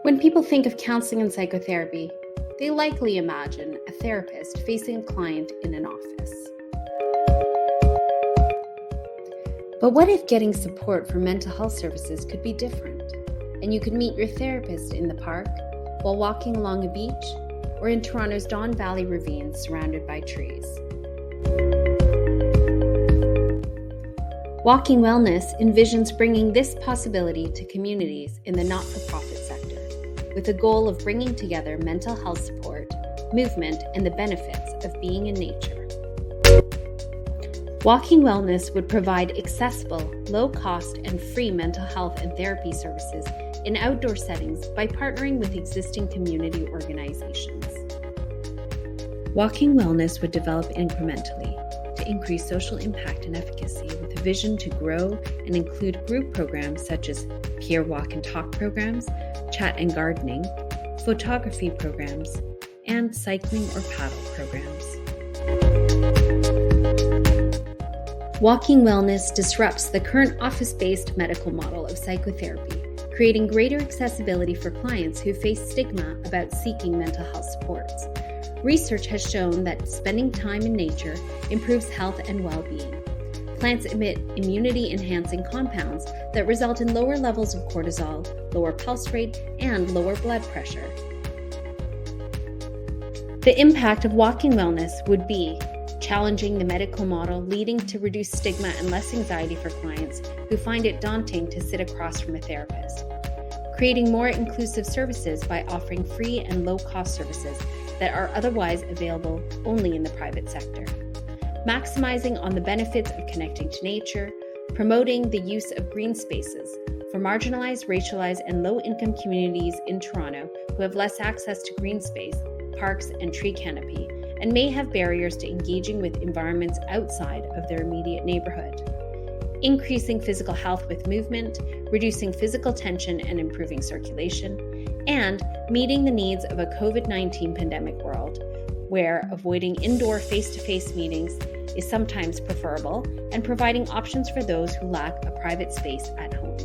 When people think of counseling and psychotherapy, they likely imagine a therapist facing a client in an office. But what if getting support for mental health services could be different, and you could meet your therapist in the park, while walking along a beach, or in Toronto's Don Valley ravines surrounded by trees? Walking Wellness envisions bringing this possibility to communities in the not-for-profit sector, with the goal of bringing together mental health support, movement, and the benefits of being in nature. Walking Wellness would provide accessible, low-cost, and free mental health and therapy services in outdoor settings by partnering with existing community organizations. Walking Wellness would develop incrementally to increase social impact and efficacy with a vision to grow and include group programs such as peer walk and talk programs, chat and gardening, photography programs, and cycling or paddle programs. Walking Wellness disrupts the current office-based medical model of psychotherapy, creating greater accessibility for clients who face stigma about seeking mental health supports. Research has shown that spending time in nature improves health and well-being. Plants emit immunity-enhancing compounds that result in lower levels of cortisol, lower pulse rate, and lower blood pressure. The impact of Walking Wellness would be challenging the medical model, leading to reduced stigma and less anxiety for clients who find it daunting to sit across from a therapist. Creating more inclusive services by offering free and low-cost services that are otherwise available only in the private sector. Maximizing on the benefits of connecting to nature, promoting the use of green spaces for marginalized, racialized, and low-income communities in Toronto who have less access to green space, parks, and tree canopy, and may have barriers to engaging with environments outside of their immediate neighborhood. Increasing physical health with movement, reducing physical tension and improving circulation, and meeting the needs of a COVID-19 pandemic world, where avoiding indoor face-to-face meetings is sometimes preferable, and providing options for those who lack a private space at home.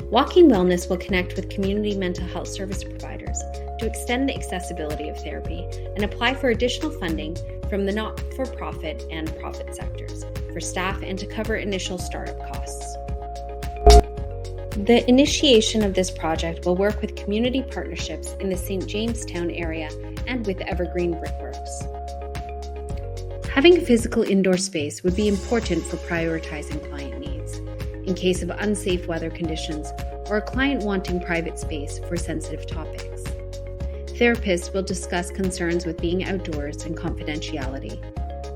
Walking Wellness will connect with community mental health service providers to extend the accessibility of therapy and apply for additional funding from the not-for-profit and profit sectors for staff and to cover initial startup costs. The initiation of this project will work with community partnerships in the St. Jamestown area and with Evergreen Brickworks. Having a physical indoor space would be important for prioritizing client needs in case of unsafe weather conditions or a client wanting private space for sensitive topics. Therapists will discuss concerns with being outdoors and confidentiality,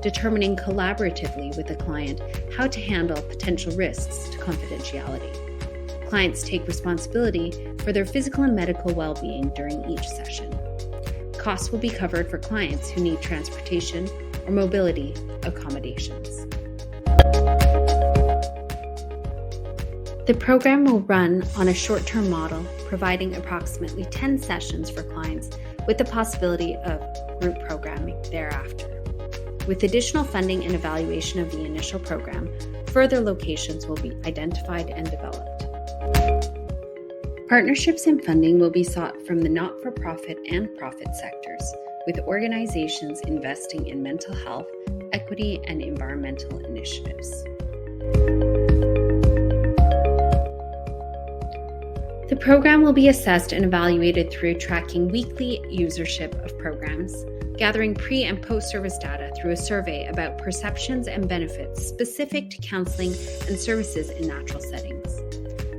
determining collaboratively with the client how to handle potential risks to confidentiality. Clients take responsibility for their physical and medical well-being during each session. Costs will be covered for clients who need transportation or mobility accommodations. The program will run on a short-term model, providing approximately 10 sessions for clients with the possibility of group programming thereafter. With additional funding and evaluation of the initial program, further locations will be identified and developed. Partnerships and funding will be sought from the not-for-profit and profit sectors, with organizations investing in mental health, equity, and environmental initiatives. The program will be assessed and evaluated through tracking weekly usership of programs, gathering pre- and post-service data through a survey about perceptions and benefits specific to counseling and services in natural settings.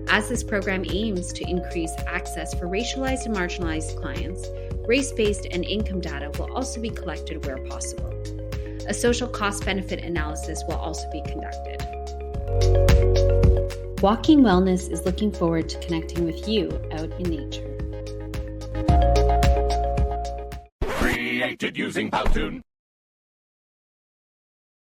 As this program aims to increase access for racialized and marginalized clients, race-based and income data will also be collected where possible. A social cost-benefit analysis will also be conducted. Walking Wellness is looking forward to connecting with you out in nature. Created using Powtoon.